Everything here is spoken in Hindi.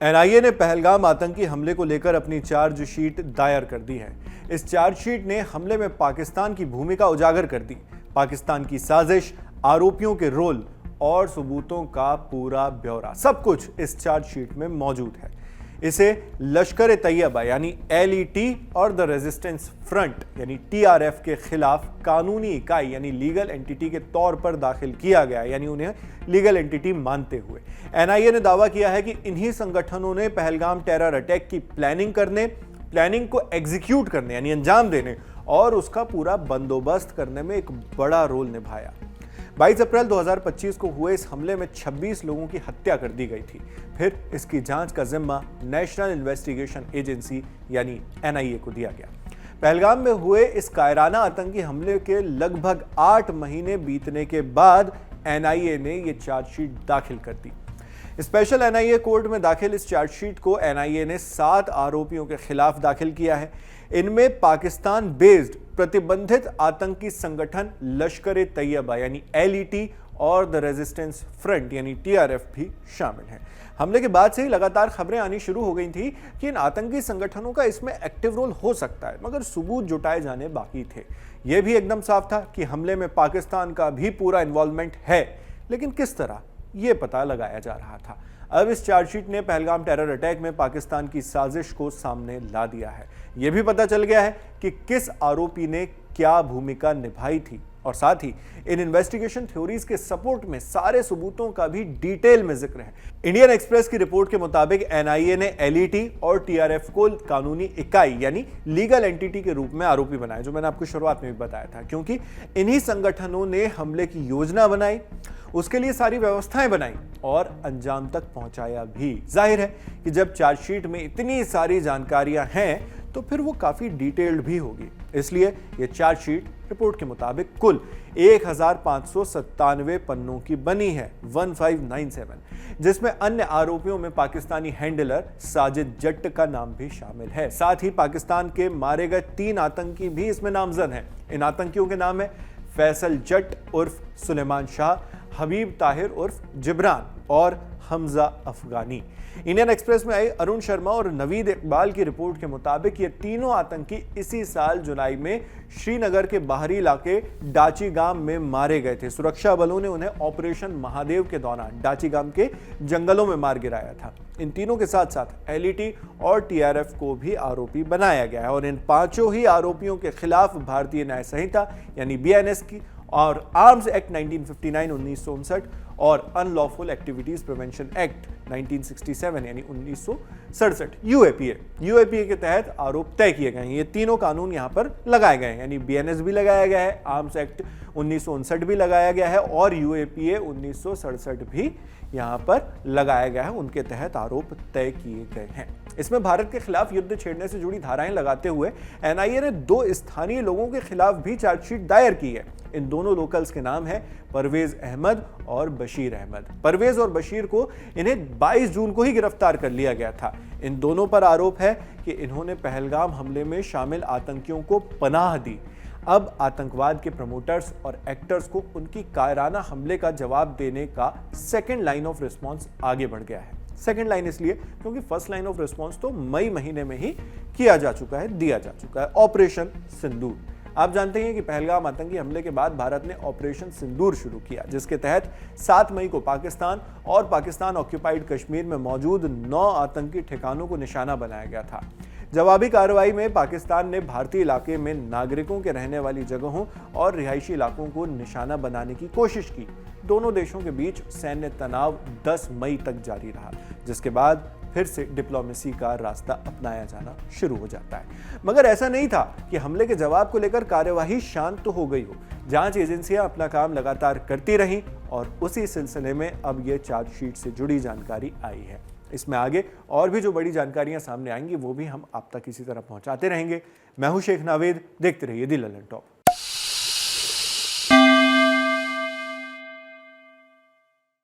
एनआईए ने पहलगाम आतंकी हमले को लेकर अपनी चार्जशीट दायर कर दी है। इस चार्जशीट ने हमले में पाकिस्तान की भूमिका उजागर कर दी। पाकिस्तान की साजिश, आरोपियों के रोल और सबूतों का पूरा ब्यौरा, सब कुछ इस चार्जशीट में मौजूद है। इसे लश्कर तैयबा यानी एलईटी और द रेजिस्टेंस फ्रंट यानी टीआरएफ के खिलाफ कानूनी इकाई यानी लीगल एंटिटी के तौर पर दाखिल किया गया, यानी उन्हें लीगल एंटिटी मानते हुए एनआईए ने दावा किया है कि इन्हीं संगठनों ने पहलगाम टेरर अटैक की प्लानिंग को एग्जीक्यूट करने यानी अंजाम देने और उसका पूरा बंदोबस्त करने में एक बड़ा रोल निभाया। 22 अप्रैल 2025 को हुए इस हमले में 26 लोगों की हत्या कर दी गई थी। फिर इसकी जांच का जिम्मा नेशनल इन्वेस्टिगेशन एजेंसी यानी एनआईए को दिया गया। पहलगाम में हुए इस कायराना आतंकी हमले के लगभग 8 महीने बीतने के बाद एनआईए ने यह चार्जशीट दाखिल कर दी। स्पेशल एनआईए कोर्ट में दाखिल इस चार्जशीट को एनआईए ने 7 आरोपियों के खिलाफ दाखिल किया है। इनमें पाकिस्तान बेस्ड प्रतिबंधित आतंकी संगठन लश्कर तैयबा यानी एलईटी और द रेजिस्टेंस फ्रंट यानी टीआरएफ भी शामिल हैं। हमले के बाद से ही लगातार खबरें आनी शुरू हो गई थी कि इन आतंकी संगठनों का इसमें एक्टिव रोल हो सकता है, मगर सबूत जुटाए जाने बाकी थे। यह भी एकदम साफ था कि हमले में पाकिस्तान का भी पूरा इन्वॉल्वमेंट है, लेकिन किस तरह यह पता लगाया जा रहा था। अब इस चार्जशीट ने पहलगाम टेरर अटैक में पाकिस्तान की साजिश को सामने ला दिया है। यह भी पता चल गया है कि किस आरोपी ने क्या भूमिका निभाई थी और साथ ही इन इन्वेस्टिगेशन थ्योरीज के सपोर्ट में सारे सबूतों का भी डिटेल में जिक्र है। इंडियन एक्सप्रेस की रिपोर्ट के मुताबिक एनआईए ने एलईटी और टीआरएफ को कानूनी इकाई यानी लीगल एंटिटी के रूप में आरोपी बनाया, जो मैंने आपको शुरुआत में भी बताया था, क्योंकि इन्हीं संगठनों ने हमले की योजना बनाई, उसके लिए सारी व्यवस्थाएं बनाई और अंजाम तक पहुंचाया भी। जाहिर है कि जब चार्जशीट में इतनी सारी जानकारियां हैं तो फिर वो काफी डिटेल्ड भी होगी। इसलिए ये चार्जशीट रिपोर्ट के मुताबिक कुल 1597 पन्नों की बनी है, 1597, जिसमें अन्य आरोपियों में पाकिस्तानी हैंडलर साजिद जट्ट का नाम भी शामिल है। साथ ही पाकिस्तान के मारे गए 3 आतंकी भी इसमें नामजद हैं। इन आतंकियों के नाम है फैसल जट्ट उर्फ सुलेमान शाह, हबीब ताहिर उर्फ जिब्रान और हमजा अफगानी। इंडियन एक्सप्रेस में आई अरुण शर्मा और नवीद इकबाल की रिपोर्ट के मुताबिक ये तीनों आतंकी इसी साल जुलाई में श्रीनगर के बाहरी इलाके डाचीगाम में मारे गए थे। सुरक्षा बलों ने उन्हें ऑपरेशन महादेव के दौरान डाचीगाम के जंगलों में मार गिराया था। इन तीनों के साथ साथ एलईटी और टीआरएफ को भी आरोपी बनाया गया है और इन 5 ही आरोपियों के खिलाफ भारतीय न्याय संहिता यानी बीएनएस की और आर्म्स एक्ट 1959 1959 और अनलॉफुल एक्टिविटीज प्रिवेंशन एक्ट 1967 यानी 1967 यूएपीए के तहत आरोप तय किए गए हैं। ये तीनों कानून यहां पर लगाए गए हैं, यानी बीएनएस भी लगाया गया है, आर्म्स एक्ट 1959 भी लगाया गया है और यूएपीए 1967 भी यहां पर लगाया गया है। उनके तहत आरोप तय किए गए हैं। इसमें भारत के खिलाफ युद्ध छेड़ने से जुड़ी धाराएं लगाते हुए एनआईए ने 2 स्थानीय लोगों के खिलाफ भी चार्जशीट दायर की है। इन दोनों लोकल्स के नाम है परवेज अहमद और बशीर अहमद। परवेज और बशीर को इन्हें 22 जून को ही गिरफ्तार कर लिया गया था। इन दोनों पर आरोप है कि इन्होंने पहलगाम हमले में शामिल आतंकियों को पनाह दी। अब आतंकवाद के प्रमोटर्स और एक्टर्स को उनकी कायराना हमले का जवाब देने का सेकेंड लाइन ऑफ रिस्पॉन्स आगे बढ़ गया है। सेकेंड लाइन इसलिए क्योंकि फर्स्ट लाइन ऑफ रिस्पॉन्स तो मई महीने में ही किया जा चुका है, दिया जा चुका है, ऑपरेशन सिंदूर। आप जानते हैं कि पहलगाम आतंकी हमले के बाद भारत ने ऑपरेशन सिंदूर शुरू किया, जिसके तहत 7 मई को पाकिस्तान और पाकिस्तान ऑक्यूपाइड कश्मीर में मौजूद 9 आतंकी ठिकानों को निशाना बनाया गया था। जवाबी कार्रवाई में पाकिस्तान ने भारतीय इलाके में नागरिकों के रहने वाली जगहों और रिहायशी इलाकों को निशाना बनाने की कोशिश की। दोनों देशों के बीच सैन्य तनाव 10 मई तक जारी रहा, जिसके बाद फिर से डिप्लोमेसी का रास्ता अपनाया जाना शुरू हो जाता है। मगर ऐसा नहीं था कि हमले के जवाब को लेकर कार्यवाही शांत तो हो गई हो। जांच एजेंसियां अपना काम लगातार करती रहीं और उसी सिलसिले में अब यह चार्जशीट से जुड़ी जानकारी आई है। इसमें आगे और भी जो बड़ी जानकारियां सामने आएंगी वो भी हम आप तक इसी तरह पहुंचाते रहेंगे। मैं हूं शेख नावेद, देखते रहिए दी ललन टॉप।